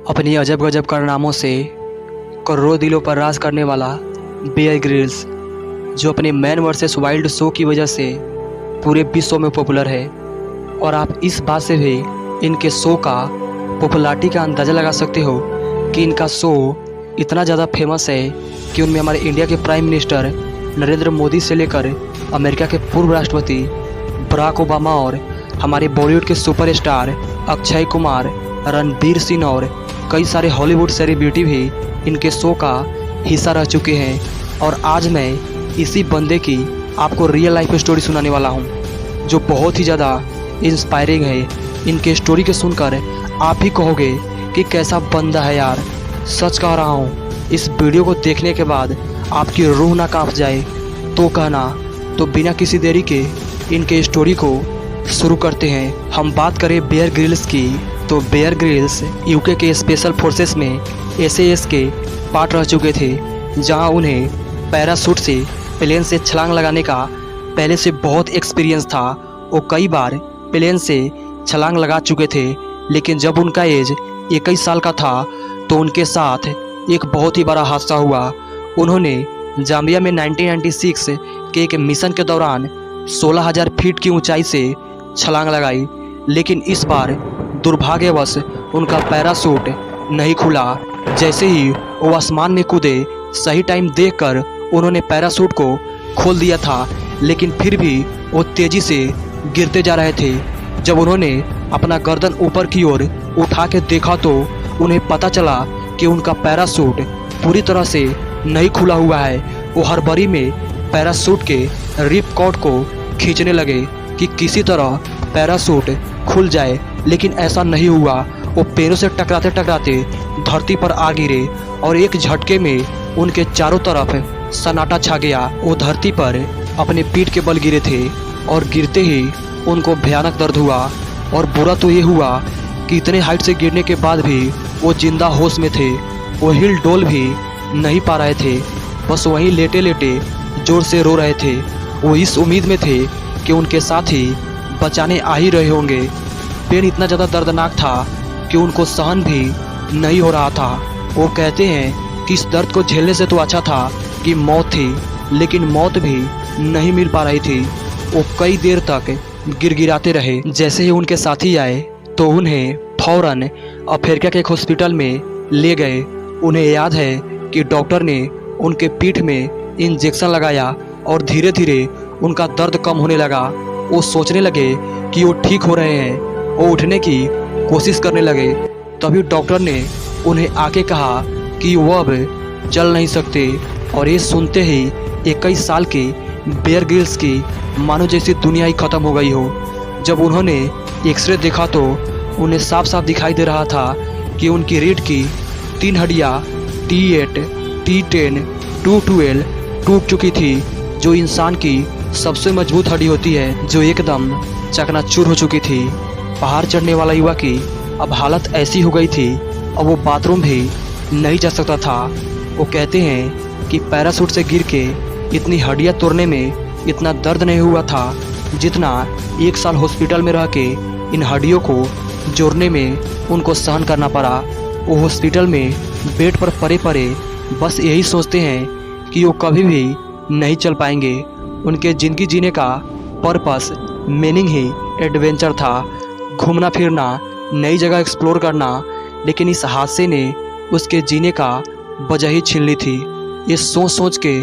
अपनी अजब गजब कारनामों से करोड़ों दिलों पर राज करने वाला बेयर ग्रिल्स, जो अपने मैन वर्सेस वाइल्ड शो की वजह से पूरे विश्व में पॉपुलर है। और आप इस बात से भी इनके शो का पॉपुलैरिटी का अंदाज़ा लगा सकते हो कि इनका शो इतना ज़्यादा फेमस है कि उनमें हमारे इंडिया के प्राइम मिनिस्टर नरेंद्र मोदी से लेकर अमेरिका के पूर्व राष्ट्रपति बराक ओबामा और हमारे बॉलीवुड के सुपरस्टार अक्षय कुमार, रणबीर सिंह और कई सारे हॉलीवुड सेलिब्रिटी भी इनके शो का हिस्सा रह चुके हैं। और आज मैं इसी बंदे की आपको रियल लाइफ स्टोरी सुनाने वाला हूं, जो बहुत ही ज़्यादा इंस्पायरिंग है। इनके स्टोरी के सुनकर आप ही कहोगे कि कैसा बंदा है यार। सच कह रहा हूं, इस वीडियो को देखने के बाद आपकी रूह ना कांप जाए तो कहना। तो बिना किसी देरी के इनके स्टोरी को शुरू करते हैं। हम बात करें बेयर ग्रिल्स की, तो बेयर ग्रिल्स यूके के स्पेशल फोर्सेस में SAS के पार्ट रह चुके थे, जहां उन्हें पैराशूट से प्लेन से छलांग लगाने का पहले से बहुत एक्सपीरियंस था। वो कई बार प्लेन से छलांग लगा चुके थे, लेकिन जब उनका एज 21 साल का था तो उनके साथ एक बहुत ही बड़ा हादसा हुआ। उन्होंने जाम्बिया में 1996 के एक मिशन के दौरान 16,000 फीट की ऊंचाई से छलांग लगाई, लेकिन इस बार दुर्भाग्यवश उनका पैराशूट नहीं खुला। जैसे ही वो आसमान में कूदे, सही टाइम देखकर उन्होंने पैराशूट को खोल दिया था, लेकिन फिर भी वो तेज़ी से गिरते जा रहे थे। जब उन्होंने अपना गर्दन ऊपर की ओर उठा के देखा तो उन्हें पता चला कि उनका पैराशूट पूरी तरह से नहीं खुला हुआ है। वो हड़बड़ी में पैराशूट के रिप कॉर्ड को खींचने लगे कि किसी तरह पैराशूट खुल जाए, लेकिन ऐसा नहीं हुआ। वो पेड़ों से टकराते टकराते धरती पर आ गिरे और एक झटके में उनके चारों तरफ सन्नाटा छा गया। वो धरती पर अपने पीठ के बल गिरे थे और गिरते ही उनको भयानक दर्द हुआ। और बुरा तो ये हुआ कि इतने हाइट से गिरने के बाद भी वो जिंदा होश में थे। वो हिल डोल भी नहीं पा रहे थे, बस वहीं लेटे लेटे जोर से रो रहे थे। वो इस उम्मीद में थे कि उनके साथी बचाने आ ही रहे होंगे। पेन इतना ज़्यादा दर्दनाक था कि उनको सहन भी नहीं हो रहा था। वो कहते हैं कि इस दर्द को झेलने से तो अच्छा था कि मौत थी, लेकिन मौत भी नहीं मिल पा रही थी। वो कई देर तक गिड़गिड़ाते रहे। जैसे ही उनके साथी आए तो उन्हें फौरन अफ्रीका के एक हॉस्पिटल में ले गए। उन्हें याद है कि डॉक्टर ने उनके पीठ में इंजेक्शन लगाया और धीरे धीरे उनका दर्द कम होने लगा। वो सोचने लगे कि वो ठीक हो रहे हैं। वो उठने की कोशिश करने लगे। तभी डॉक्टर ने उन्हें आके कहा कि वो अब चल नहीं सकते। और ये सुनते ही 21 साल के बेयर ग्रिल्स की मानो जैसी दुनिया ही ख़त्म हो गई हो। जब उन्होंने एक्सरे देखा तो उन्हें साफ साफ दिखाई दे रहा था कि उनकी रीढ़ की 3 हड्डियाँ T8, T10, T12 टूट चुकी थी, जो इंसान की सबसे मजबूत हड्डी होती है, जो एकदम चकनाचूर हो चुकी थी। पहाड़ चढ़ने वाला युवा की अब हालत ऐसी हो गई थी, अब वो बाथरूम भी नहीं जा सकता था। वो कहते हैं कि पैराशूट से गिर के इतनी हड्डियाँ तोड़ने में इतना दर्द नहीं हुआ था जितना 1 साल हॉस्पिटल में रह के इन हड्डियों को जोड़ने में उनको सहन करना पड़ा। वो हॉस्पिटल में बेड पर पड़े पड़े बस यही सोचते हैं कि वो कभी भी नहीं चल पाएंगे। उनके ज़िंदगी जीने का पर्पस, मीनिंग ही एडवेंचर था, घूमना फिरना, नई जगह एक्सप्लोर करना। लेकिन इस हादसे ने उसके जीने का वजह ही छीन ली थी। ये सोच सोच के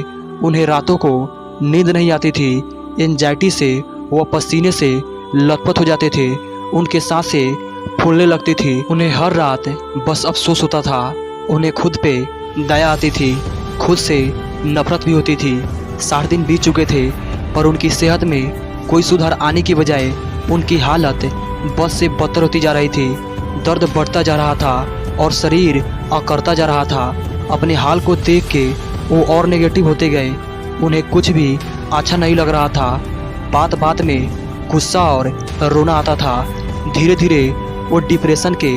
उन्हें रातों को नींद नहीं आती थी। एंजाइटी से वो पसीने से लथपथ हो जाते थे। उनके सांसें फूलने लगती थी। उन्हें हर रात बस अफसोस होता था। उन्हें खुद पे दया आती थी, खुद से नफरत भी होती थी। 60 दिन बीत चुके थे, पर उनकी सेहत में कोई सुधार आने की बजाय उनकी हालत बस से बदतर होती जा रही थी। दर्द बढ़ता जा रहा था और शरीर अकड़ता जा रहा था। अपने हाल को देख के वो और नेगेटिव होते गए। उन्हें कुछ भी अच्छा नहीं लग रहा था। बात बात में गुस्सा और रोना आता था। धीरे धीरे वो डिप्रेशन के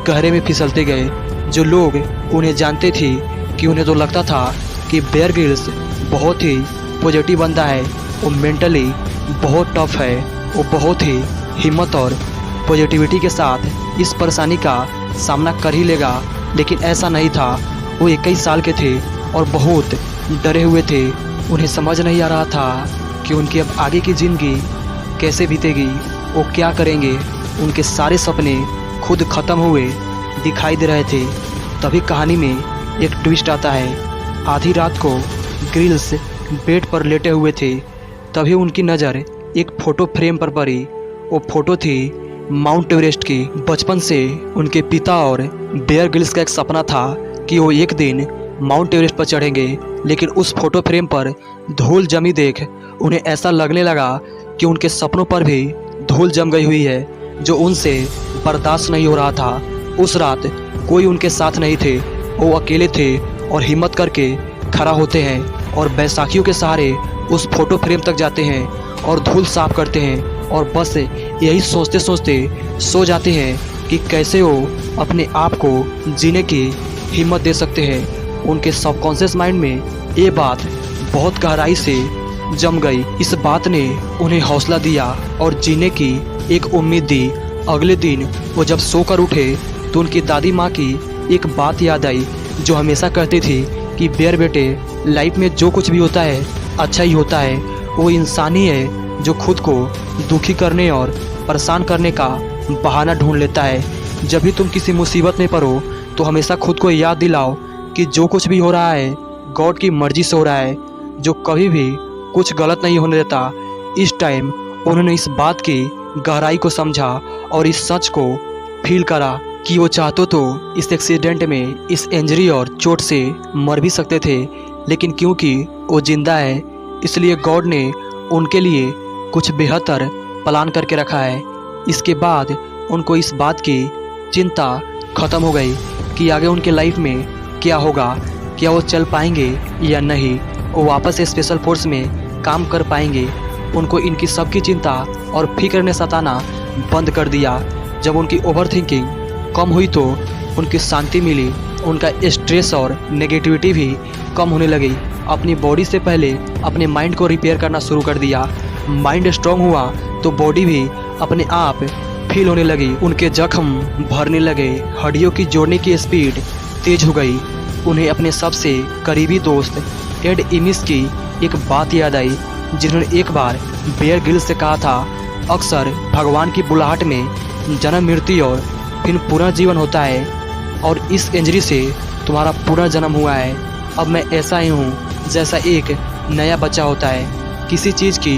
गहरे में फिसलते गए। जो लोग उन्हें जानते थे कि उन्हें तो लगता था कि बेयर ग्रिल्स बहुत ही पॉजिटिव बंदा है, वो मेंटली बहुत टफ है, वो बहुत ही हिम्मत और पॉजिटिविटी के साथ इस परेशानी का सामना कर ही लेगा, लेकिन ऐसा नहीं था। वो 21 साल के थे और बहुत डरे हुए थे। उन्हें समझ नहीं आ रहा था कि उनकी अब आगे की ज़िंदगी कैसे बीतेगी, वो क्या करेंगे। उनके सारे सपने खुद ख़त्म हुए दिखाई दे रहे थे। तभी कहानी में एक ट्विस्ट आता है। आधी रात को ग्रिल्स बेड पर लेटे हुए थे। तभी उनकी नज़र एक फ़ोटो फ्रेम पर पड़ी। वो फ़ोटो थी माउंट एवरेस्ट की। बचपन से उनके पिता और बेयर ग्रिल्स का एक सपना था कि वो एक दिन माउंट एवरेस्ट पर चढ़ेंगे, लेकिन उस फोटो फ्रेम पर धूल जमी देख उन्हें ऐसा लगने लगा कि उनके सपनों पर भी धूल जम गई हुई है, जो उनसे बर्दाश्त नहीं हो रहा था। उस रात कोई उनके साथ नहीं थे। वो अकेले थे और हिम्मत करके खड़ा होते हैं और बैसाखियों के सहारे उस फोटो फ्रेम तक जाते हैं और धूल साफ करते हैं और बस यही सोचते सोचते सो जाते हैं कि कैसे वो अपने आप को जीने की हिम्मत दे सकते हैं। उनके सबकॉन्शियस माइंड में ये बात बहुत गहराई से जम गई। इस बात ने उन्हें हौसला दिया और जीने की एक उम्मीद दी। अगले दिन वो जब सोकर उठे तो उनकी दादी माँ की एक बात याद आई, जो हमेशा कहती थी कि बेयर बेटे, लाइफ में जो कुछ भी होता है अच्छा ही होता है। वो इंसान ही है जो खुद को दुखी करने और परेशान करने का बहाना ढूंढ लेता है। जब भी तुम किसी मुसीबत में पड़ो तो हमेशा खुद को याद दिलाओ कि जो कुछ भी हो रहा है गॉड की मर्जी से हो रहा है, जो कभी भी कुछ गलत नहीं होने देता। इस टाइम उन्होंने इस बात की गहराई को समझा और इस सच को फील करा कि वो चाहते तो इस एक्सीडेंट में, इस इंजरी और चोट से मर भी सकते थे, लेकिन क्योंकि वो जिंदा है इसलिए गॉड ने उनके लिए कुछ बेहतर प्लान करके रखा है। इसके बाद उनको इस बात की चिंता ख़त्म हो गई कि आगे उनके लाइफ में क्या होगा, क्या वो चल पाएंगे या नहीं, वो वापस स्पेशल फोर्स में काम कर पाएंगे। उनको इनकी सबकी चिंता और फिक्र ने सताना बंद कर दिया। जब उनकी ओवर थिंकिंग कम हुई तो उनकी शांति मिली। उनका स्ट्रेस और नेगेटिविटी भी कम होने लगी। अपनी बॉडी से पहले अपने माइंड को रिपेयर करना शुरू कर दिया। माइंड स्ट्रांग हुआ तो बॉडी भी अपने आप फील होने लगी। उनके जख्म भरने लगे, हड्डियों की जोड़ने की स्पीड तेज हो गई। उन्हें अपने सबसे करीबी दोस्त एड इमिस की एक बात याद आई, जिन्होंने एक बार बेयर ग्रिल्स से कहा था, अक्सर भगवान की बुलाहट में जन्म मृत्यु और फिर पूरा जीवन होता है, और इस इंजरी से तुम्हारा पूरा जन्म हुआ है। अब मैं ऐसा ही हूँ जैसा एक नया बच्चा होता है। किसी चीज़ की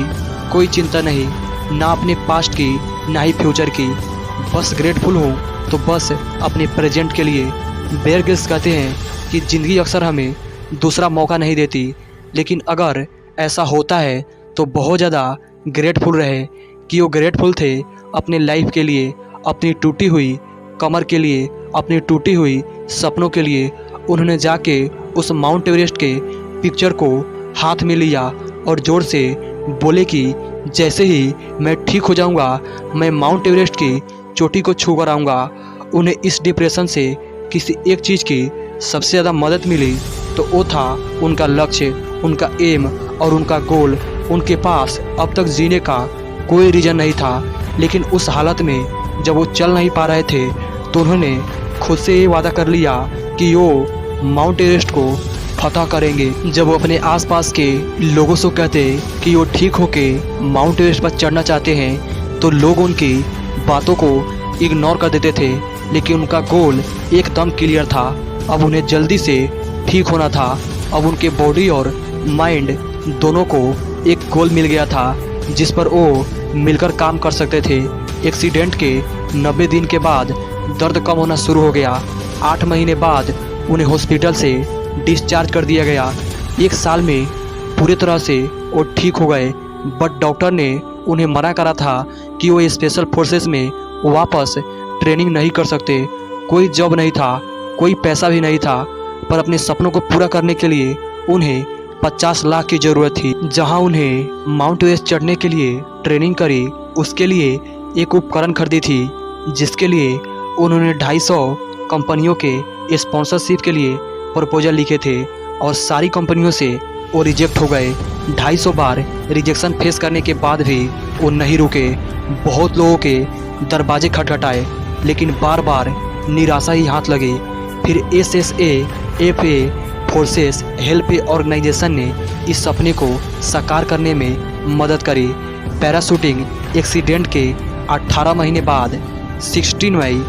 कोई चिंता नहीं, ना अपने पास्ट की ना ही फ्यूचर की। बस ग्रेटफुल हूँ तो बस अपने प्रेजेंट के लिए। बेयर ग्रिल्स कहते हैं कि ज़िंदगी अक्सर हमें दूसरा मौका नहीं देती, लेकिन अगर ऐसा होता है तो बहुत ज़्यादा ग्रेटफुल रहे कि वो ग्रेटफुल थे अपने लाइफ के लिए, अपनी टूटी हुई कमर के लिए, अपनी टूटी हुई सपनों के लिए। उन्होंने जाके उस माउंट एवरेस्ट के पिक्चर को हाथ में लिया और ज़ोर से बोले कि जैसे ही मैं ठीक हो जाऊंगा मैं माउंट एवरेस्ट की चोटी को छू कर आऊँगा। उन्हें इस डिप्रेशन से किसी एक चीज़ की सबसे ज़्यादा मदद मिली तो वो था उनका लक्ष्य, उनका एम और उनका गोल। उनके पास अब तक जीने का कोई रीज़न नहीं था, लेकिन उस हालत में जब वो चल नहीं पा रहे थे तो उन्होंने खुद से ये वादा कर लिया कि वो माउंट एवरेस्ट को फतह करेंगे। जब वो अपने आसपास के लोगों से कहते कि वो ठीक होके माउंट एवरेस्ट पर चढ़ना चाहते हैं तो लोग उनकी बातों को इग्नोर कर देते थे, लेकिन उनका गोल एकदम क्लियर था। अब उन्हें जल्दी से ठीक होना था। अब उनके बॉडी और माइंड दोनों को एक गोल मिल गया था जिस पर वो मिलकर काम कर सकते थे। एक्सीडेंट के 90 दिन के बाद दर्द कम होना शुरू हो गया। 8 महीने बाद उन्हें हॉस्पिटल से डिस्चार्ज कर दिया गया। 1 साल में पूरी तरह से वो ठीक हो गए, बट डॉक्टर ने उन्हें मना करा था कि वो स्पेशल फोर्सेस में वापस ट्रेनिंग नहीं कर सकते। कोई जॉब नहीं था, कोई पैसा भी नहीं था, पर अपने सपनों को पूरा करने के लिए उन्हें 50 लाख की ज़रूरत थी। जहां उन्हें माउंट एवरेस्ट चढ़ने के लिए ट्रेनिंग करी, उसके लिए एक उपकरण खरीदी थी जिसके लिए उन्होंने 250 कंपनियों के स्पॉन्सरशिप के लिए प्रपोजल लिखे थे और सारी कंपनियों से वो रिजेक्ट हो गए। 250 बार रिजेक्शन फेस करने के बाद भी वो नहीं रुके। बहुत लोगों के दरवाजे खटखटाए लेकिन बार बार निराशा ही हाथ लगी। फिर SSA-FA फोर्सेस हेल्प ऑर्गेनाइजेशन ने इस सपने को साकार करने में मदद करी। पैराशूटिंग एक्सीडेंट के 18 महीने बाद 16 मई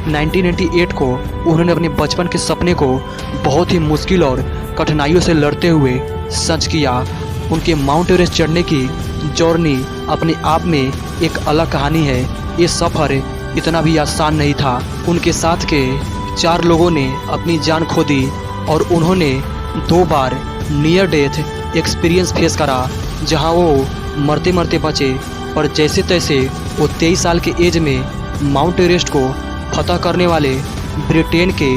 1998 को उन्होंने अपने बचपन के सपने को बहुत ही मुश्किल और कठिनाइयों से लड़ते हुए सच किया। उनके माउंट एवरेस्ट चढ़ने की जर्नी अपने आप में एक अलग कहानी है। ये सफ़र इतना भी आसान नहीं था। उनके साथ के 4 लोगों ने अपनी जान खो दी और उन्होंने 2 बार नियर डेथ एक्सपीरियंस फेस करा, जहां वो मरते मरते बचे। पर जैसे तैसे वो 23 साल के एज में माउंट एवरेस्ट को फतह करने वाले ब्रिटेन के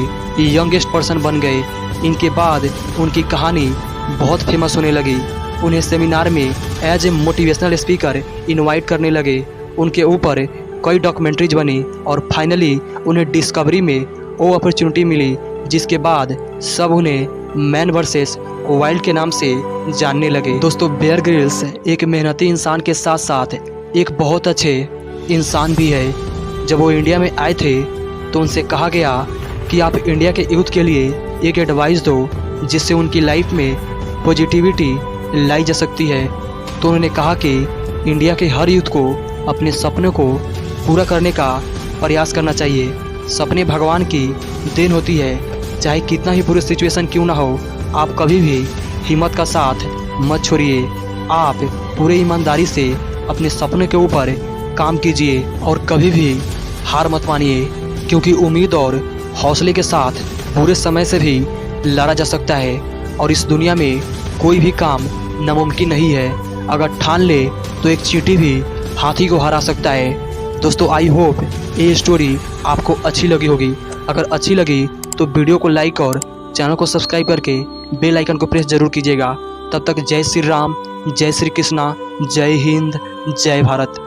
यंगेस्ट पर्सन बन गए। इनके बाद उनकी कहानी बहुत फेमस होने लगी। उन्हें सेमिनार में as a motivational speaker invite करने लगे। उनके ऊपर कई डॉक्यूमेंट्रीज बनी और फाइनली उन्हें डिस्कवरी में वो अपॉर्चुनिटी मिली, जिसके बाद सब उन्हें मैन वर्सेस वाइल्ड के नाम से जानने लगे। दोस्तों, बेयर ग्रिल्स एक मेहनती इंसान के साथ साथ एक बहुत अच्छे इंसान भी है। जब वो इंडिया में आए थे तो उनसे कहा गया कि आप इंडिया के यूथ के लिए एक एडवाइस दो जिससे उनकी लाइफ में पॉजिटिविटी लाई जा सकती है। तो उन्होंने कहा कि इंडिया के हर यूथ को अपने सपनों को पूरा करने का प्रयास करना चाहिए। सपने भगवान की देन होती है, चाहे कितना ही बुरी सिचुएशन क्यों ना हो। आप कभी भी हिम्मत का साथ मत छोड़िए। आप पूरे ईमानदारी से अपने सपने के ऊपर काम कीजिए और कभी भी हार मत मानिए, क्योंकि उम्मीद और हौसले के साथ बुरे समय से भी लड़ा जा सकता है। और इस दुनिया में कोई भी काम नामुमकिन नहीं है। अगर ठान ले तो एक चींटी भी हाथी को हरा सकता है। दोस्तों, आई होप ये स्टोरी आपको अच्छी लगी होगी। अगर अच्छी लगी तो वीडियो को लाइक और चैनल को सब्सक्राइब करके बेल आइकन को प्रेस जरूर कीजिएगा। तब तक जय श्री राम, जय श्री कृष्णा, जय हिंद, जय भारत।